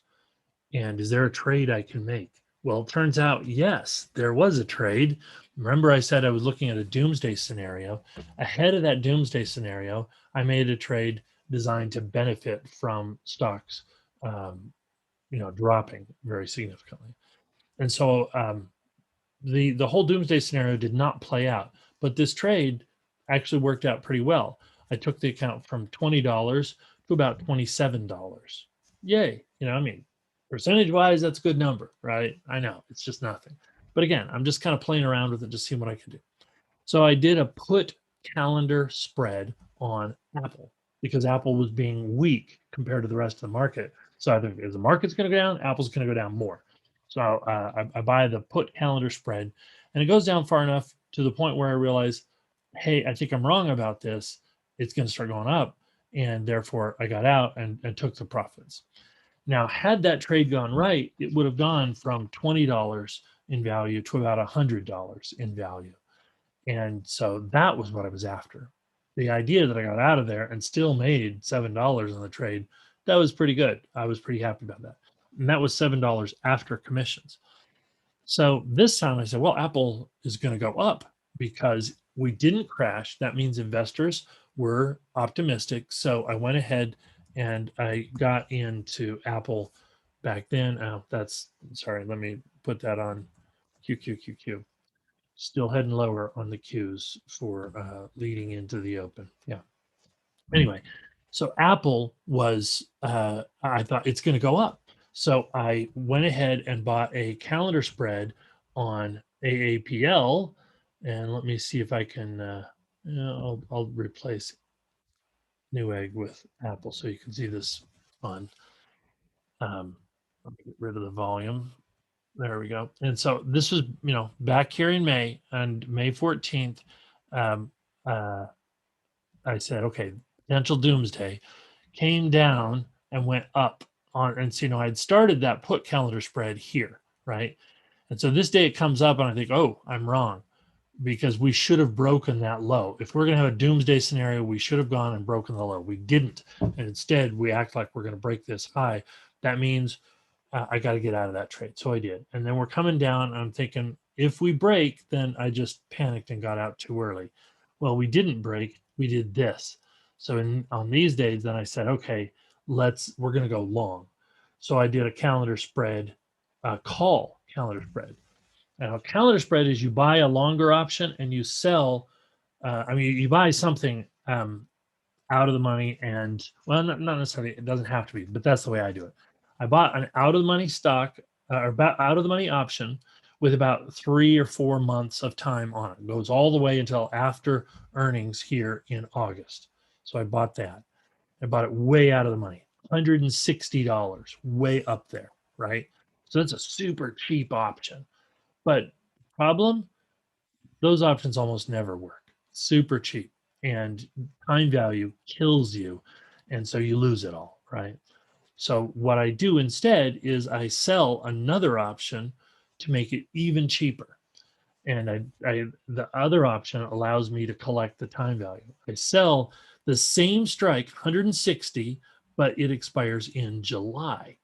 And is there a trade I can make? Well, it turns out, yes, there was a trade. Remember, I said I was looking at a doomsday scenario. Ahead of that doomsday scenario, I made a trade designed to benefit from stocks, dropping very significantly. And so the whole doomsday scenario did not play out, but this trade actually worked out pretty well. I took the account from $20 to about $27. Yay. Percentage wise, that's a good number, right? I know it's just nothing. But again, I'm just kind of playing around with it, just seeing what I can do. So I did a put calendar spread on Apple because Apple was being weak compared to the rest of the market. So I think if the market's going to go down, Apple's going to go down more. So I buy the put calendar spread, and it goes down far enough to the point where I realize, hey, I think I'm wrong about this. It's going to start going up, and therefore I got out and took the profits. Now, had that trade gone right, it would have gone from $20 in value to about $100 in value. And so that was what I was after. The idea that I got out of there and still made $7 on the trade, that was pretty good. I was pretty happy about that. And that was $7 after commissions. So this time I said, well, Apple is going to go up because we didn't crash. That means investors were optimistic. So I went ahead and I got into Apple back then. Oh, sorry. Let me put that on QQQQ. Still heading lower on the Qs for leading into the open. Yeah. Anyway, so Apple was, I thought it's going to go up. So I went ahead and bought a calendar spread on AAPL. And let me see if I can, I'll replace Newegg with Apple so you can see this on. Let me get rid of the volume. There we go. And so this was, back here in May, and May 14th, um, I said, okay, potential doomsday came down and went up on, and so, I'd started that put calendar spread here, right? And so this day it comes up and I think, oh, I'm wrong because we should have broken that low. If we're going to have a doomsday scenario, we should have gone and broken the low. We didn't. And instead we act like we're going to break this high. That means I got to get out of that trade. So I did. And then we're coming down. I'm thinking if we break, then I just panicked and got out too early. Well, we didn't break. We did this. So on these days, then I said, okay, we're going to go long. So I did a calendar spread, call calendar spread. Now, a calendar spread is you buy a longer option and you sell I mean, you buy something out of the money, and well, not necessarily. It doesn't have to be, but that's the way I do it. I bought an out of the money stock or about out of the money option with about 3 or 4 months of time on it. It goes all the way until after earnings here in August. So I bought that. I bought it way out of the money, $160, way up there, right? So that's a super cheap option. But problem, those options almost never work. Super cheap, and time value kills you. And so you lose it all, right? So what I do instead is I sell another option to make it even cheaper. And the other option allows me to collect the time value. I sell the same strike, 160, but it expires in July.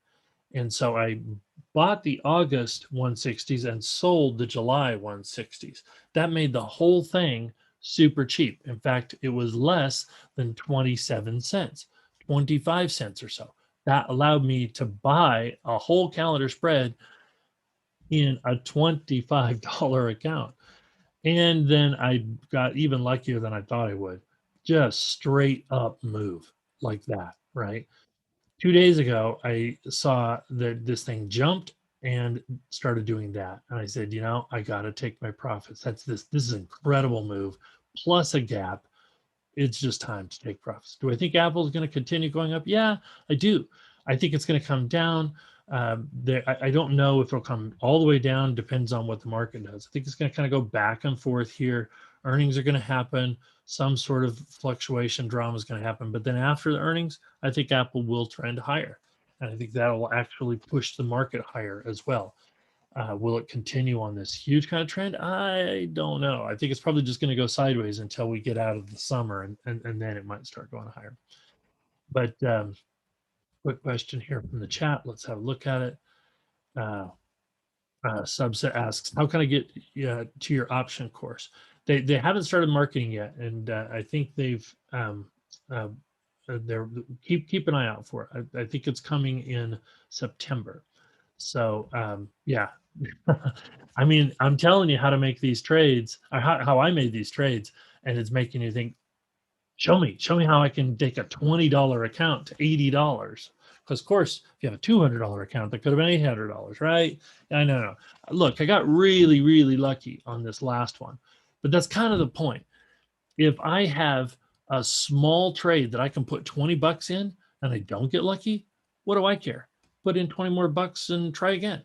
And so I bought the August 160s and sold the July 160s. That made the whole thing super cheap. In fact, it was less than 27 cents, 25 cents or so. That allowed me to buy a whole calendar spread in a $25 account. And then I got even luckier than I thought I would. Just straight up move like that, right? 2 days ago, I saw that this thing jumped and started doing that. And I said, I got to take my profits. This is an incredible move plus a gap. It's just time to take profits. Do I think Apple is going to continue going up? Yeah, I do. I think it's going to come down. I don't know if it'll come all the way down. Depends on what the market does. I think it's going to kind of go back and forth here. Earnings are going to happen. Some sort of fluctuation drama is going to happen. But then after the earnings, I think Apple will trend higher. And I think that will actually push the market higher as well. Will it continue on this huge kind of trend? I don't know. I think it's probably just going to go sideways until we get out of the summer, and then it might start going higher. But quick question here from the chat. Let's have a look at it. Subset asks, how can I get to your option course? They haven't started marketing yet, and I think they've they're keep an eye out for it. I think it's coming in September. So yeah, I mean, I'm telling you how to make these trades, or how I made these trades, and it's making you think, show me how I can take a $20 account to $80. Because of course, if you have a $200 account, that could have been $800, right? I know. Look, I got really, really lucky on this last one, but that's kind of the point. If I have a small trade that I can put 20 bucks in and I don't get lucky, what do I care? Put in 20 more bucks and try again.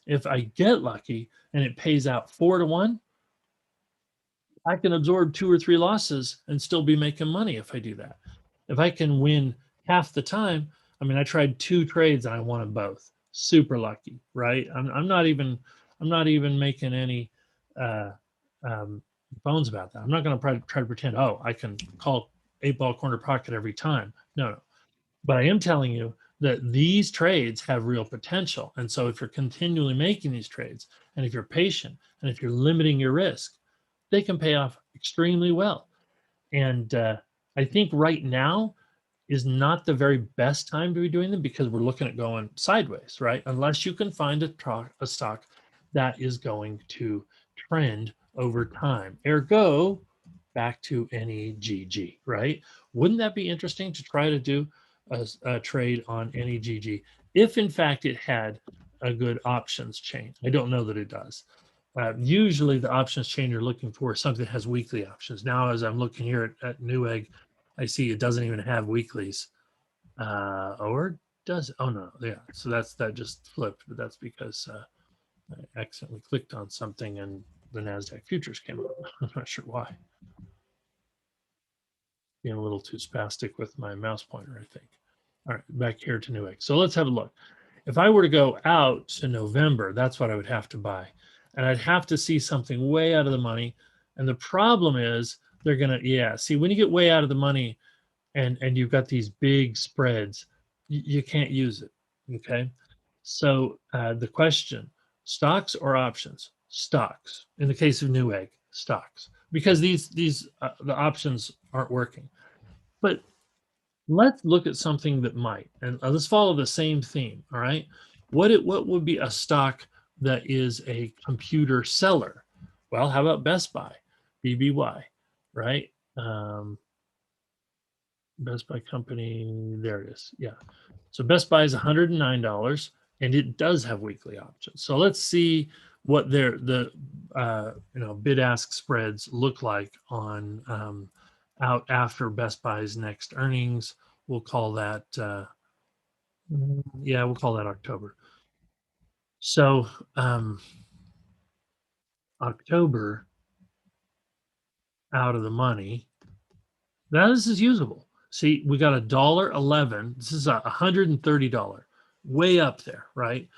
If I get lucky and it pays out 4-1, I can absorb 2 or 3 losses and still be making money if I do that. If I can win half the time, I mean, I tried 2 trades and I won them both. Super lucky, right? I'm not even making any bones about that. I'm not going to try to pretend, oh, I can call 8-ball corner pocket every time. No. But I am telling you that these trades have real potential. And so if you're continually making these trades, and if you're patient, and if you're limiting your risk, they can pay off extremely well. And I think right now is not the very best time to be doing them because we're looking at going sideways, right? Unless you can find a stock that is going to trend over time. Ergo, back to NEGG, right? Wouldn't that be interesting to try to do a trade on NEGG if in fact it had a good options chain? I don't know that it does. Usually the options chain you're looking for is something that has weekly options. Now, as I'm looking here at Newegg, I see it doesn't even have weeklies. Or does it? Oh no, yeah. So that just flipped, but that's because I accidentally clicked on something and the NASDAQ futures came up. I'm not sure why. Being a little too spastic with my mouse pointer, I think. All right, back here to Newegg. So let's have a look. If I were to go out to November, that's what I would have to buy. And I'd have to see something way out of the money. And the problem is they're going to, see, when you get way out of the money and you've got these big spreads, you can't use it, okay? So the question, stocks or options? Stocks. In the case of Newegg, stocks. Because the options aren't working. But let's look at something that might, and let's follow the same theme. All right, what would be a stock that is a computer seller? Well, how about Best Buy, BBY, right? Best Buy company, there it is. Yeah. So Best Buy is $109 and it does have weekly options. So let's see what the bid ask spreads look like on out after Best Buy's next earnings. We'll call that yeah, we'll call that October. So October out of the money. Now this is usable. See, we got $1.11. This is $130, way up there, right?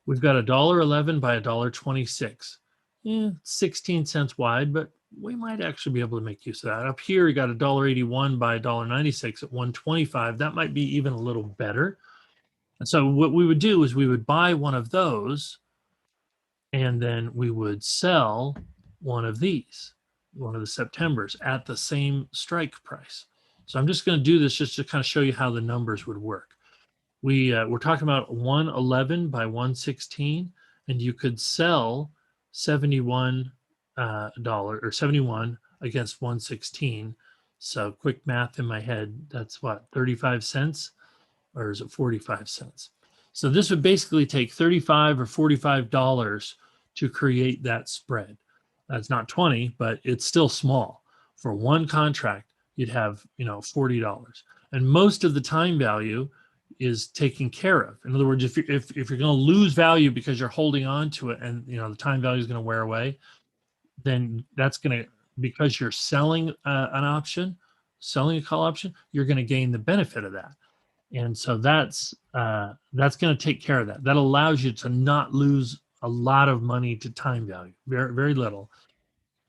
We've got $1.11 by $1.26. Yeah, 16 cents wide, but we might actually be able to make use of that. Up here, we got $1.81 by $1.96 at 125. That might be even a little better. And so what we would do is we would buy one of those and then we would sell one of these, one of the Septembers at the same strike price. So I'm just going to do this just to kind of show you how the numbers would work. We're talking about 111 by 116, and you could sell $71 or 71 against 116. So quick math in my head, that's what, 35 cents, or is it 45 cents? So this would basically take 35 or $45 to create that spread. That's not 20, but it's still small. For one contract, you'd have, $40. And most of the time value is taken care of. In other words, if you're going to lose value because you're holding on to it and the time value is going to wear away, then that's going to, because you're selling an option, selling a call option, you're going to gain the benefit of that. And so that's going to take care of that. That allows you to not lose a lot of money to time value, very, very little.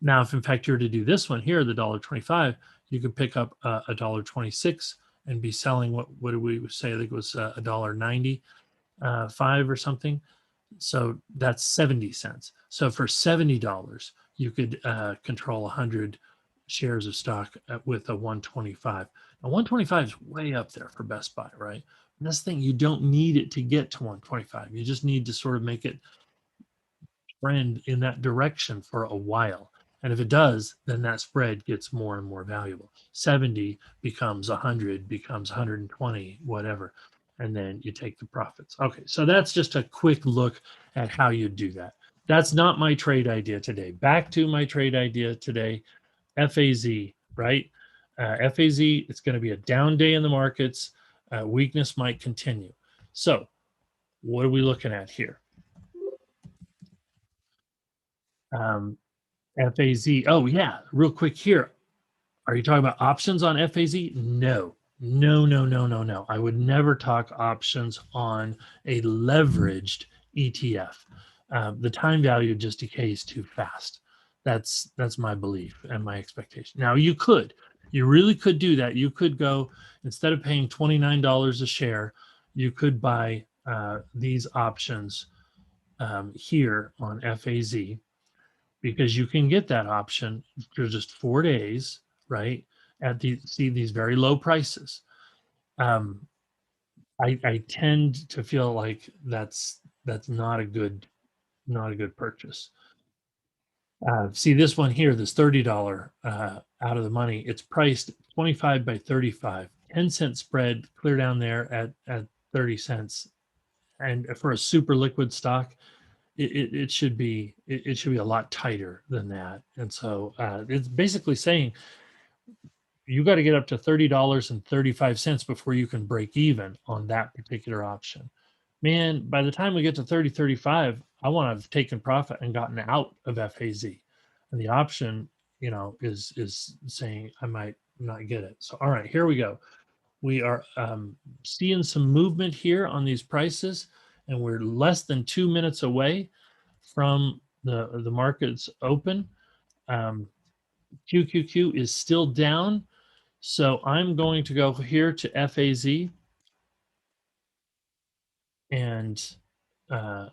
Now, if in fact you were to do this one here, the $1.25, you could pick up a $1.26 and be selling what did we say? I think it was $1.95 or something. So that's 70 cents. So for $70, you could control 100 shares of stock with a 125. Now 125 is way up there for Best Buy, right? And that's the thing, you don't need it to get to 125. You just need to sort of make it trend in that direction for a while. And if it does, then that spread gets more and more valuable. 70 becomes 100, becomes 120, whatever. And then you take the profits. Okay, so that's just a quick look at how you do that. That's not my trade idea today. Back to my trade idea today, FAZ, right? FAZ, it's going to be a down day in the markets. Weakness might continue. So what are we looking at here? FAZ. Oh, yeah. Real quick here. Are you talking about options on FAZ? No. No. I would never talk options on a leveraged ETF. The time value just decays too fast. That's my belief and my expectation. Now you really could do that. You could go, instead of paying $29 a share, you could buy these options here on FAZ, because you can get that option for just 4 days, right? At these very low prices. I tend to feel like that's not a good purchase. See this one here, this $30 out of the money. It's priced 25 by 35, 10-cent spread, clear down there at 30 cents. And for a super liquid stock, it should be a lot tighter than that. And so it's basically saying you got to get up to $30.35 before you can break even on that particular option. Man, by the time we get to 30, 35, I want to have taken profit and gotten out of FAZ. And the option, is saying I might not get it. So, all right, here we go. We are seeing some movement here on these prices, and we're less than 2 minutes away from the markets open. QQQ is still down. So I'm going to go here to FAZ, and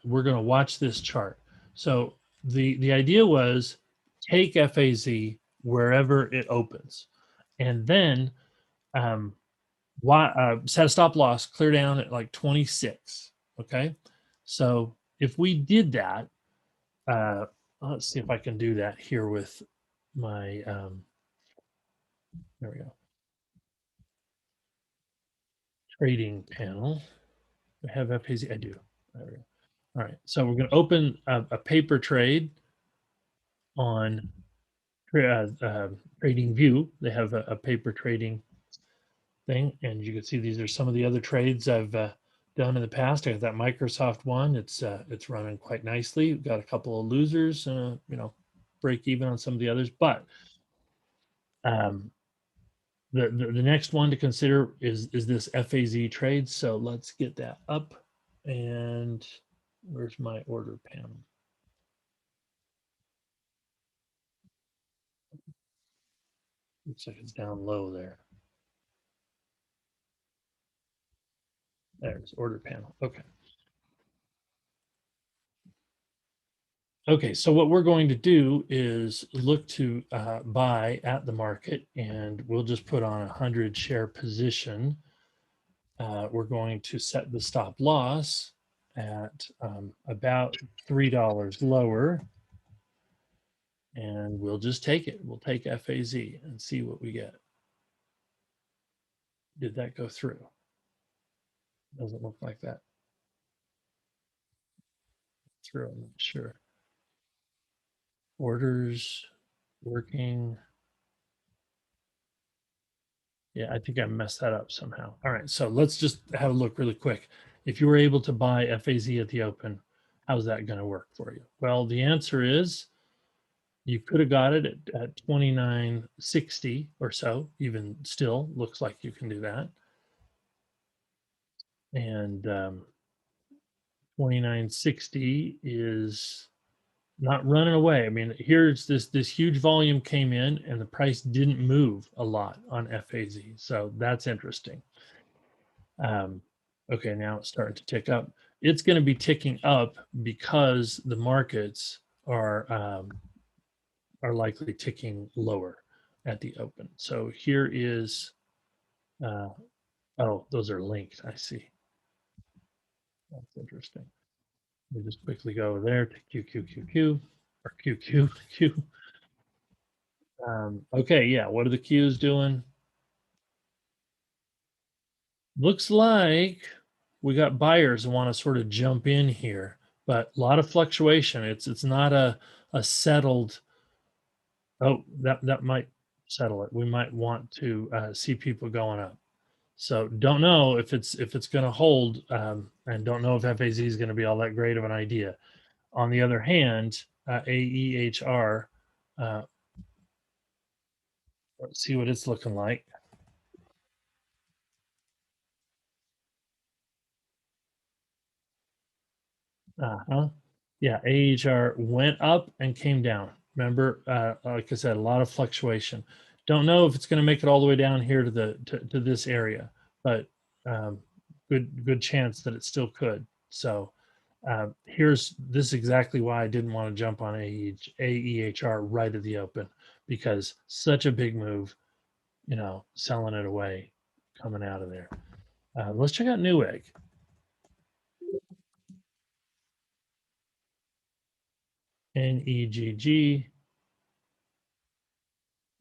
we're going to watch this chart. So the idea was take FAZ wherever it opens, and then set a stop loss, clear down at like 26. Okay, so if we did that, let's see if I can do that here with my There we go. Trading panel. I have FAZ. I do. There we go. All right. So we're going to open a paper trade on Trading View. They have a paper trading thing, and you can see these are some of the other trades I've done in the past. I got that Microsoft one. It's running quite nicely. We've got a couple of losers, break even on some of the others, but um, the next one to consider is this FAZ trade. So let's get that up. And where's my order panel? Looks like it's down low there. There's order panel. Okay. Okay, so what we're going to do is look to buy at the market, and we'll just put on a 100 share position. We're going to set the stop loss at about $3 lower, and we'll just take it. We'll take FAZ and see what we get. Did that go through? Doesn't look like that. Through, I'm not sure. Orders working. Yeah, I think I messed that up somehow. All right, so let's just have a look really quick. If you were able to buy FAZ at the open, how's that going to work for you? Well, the answer is you could have got it at 29.60 or so. Even still, looks like you can do that. And 29.60 is not running away. I mean, here's this huge volume came in and the price didn't move a lot on FAZ. So that's interesting. Okay, now it's starting to tick up. It's going to be ticking up because the markets are likely ticking lower at the open. So here is, oh, those are linked. I see. That's interesting. Let me just quickly go over there to QQQQ or QQQ. Okay, yeah, what are the Qs doing? Looks like we got buyers who want to sort of jump in here, but a lot of fluctuation. It's not a settled. Oh, that might settle it. We might want to see people going up. So don't know if it's going to hold, and don't know if FAZ is going to be all that great of an idea. On the other hand, AEHR. Let's see what it's looking like. Uh-huh. Yeah, AHR went up and came down. Remember, like I said, a lot of fluctuation. Don't know if it's going to make it all the way down here to the to this area, but good chance that it still could. So this is exactly why I didn't want to jump on AEHR right at the open, because such a big move, selling it away, coming out of there. Let's check out Newegg. NEGG.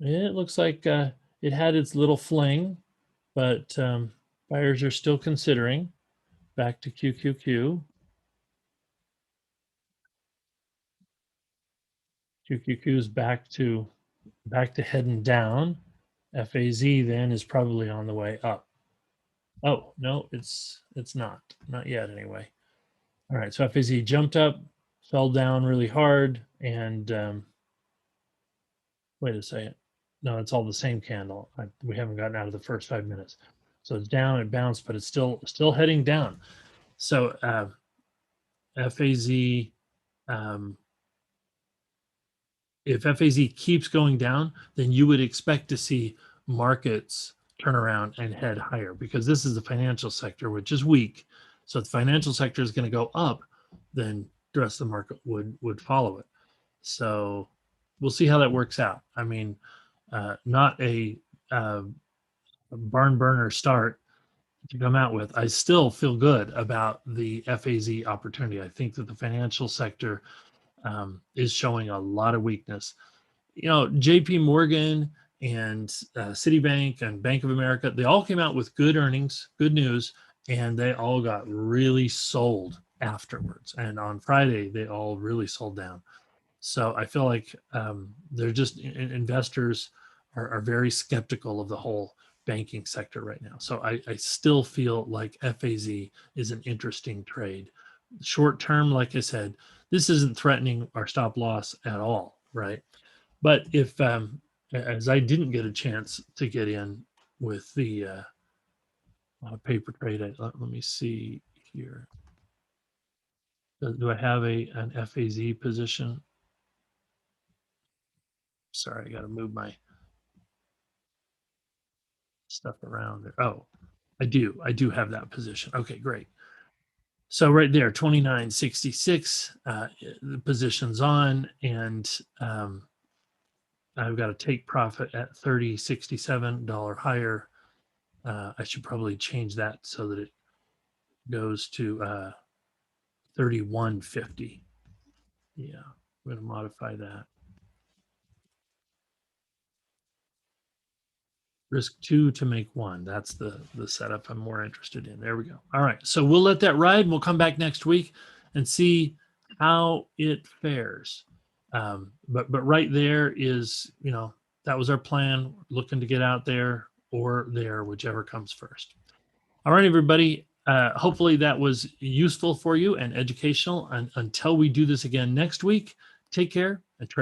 It looks like it had its little fling, but buyers are still considering. Back to QQQ. QQQ is back to heading down. FAZ then is probably on the way up. Oh no, it's not yet anyway. All right, so FAZ jumped up, fell down really hard, and wait a second. No, it's all the same candle. We haven't gotten out of the first 5 minutes. So it's down, it bounced, but it's still heading down. So FAZ, if FAZ keeps going down, then you would expect to see markets turn around and head higher, because this is the financial sector, which is weak. So if the financial sector is going to go up, then the rest of the market would follow it. So we'll see how that works out. I mean, not a barn burner start to come out with. I still feel good about the FAZ opportunity. I think that the financial sector is showing a lot of weakness. JP Morgan and Citibank and Bank of America, they all came out with good earnings, good news, and they all got really sold afterwards. And on Friday, they all really sold down. So I feel like they're just investors are very skeptical of the whole banking sector right now. So I still feel like FAZ is an interesting trade. Short term, like I said, this isn't threatening our stop loss at all, right? But if as I didn't get a chance to get in with the paper trade, let me see here. Do I have an FAZ position? Sorry, I got to move my stuff around there. Oh, I do. I do have that position. Okay, great. So right there, 29.66, the position's on, and I've got a take profit at $30.67 higher. I should probably change that so that it goes to 31.50. Yeah, I'm going to modify that. Risk 2 to make 1. That's the setup I'm more interested in. There we go. All right. So we'll let that ride. And we'll come back next week and see how it fares. But right there is, that was our plan. Looking to get out there or there, whichever comes first. All right, everybody. Hopefully that was useful for you and educational. And until we do this again next week, take care and try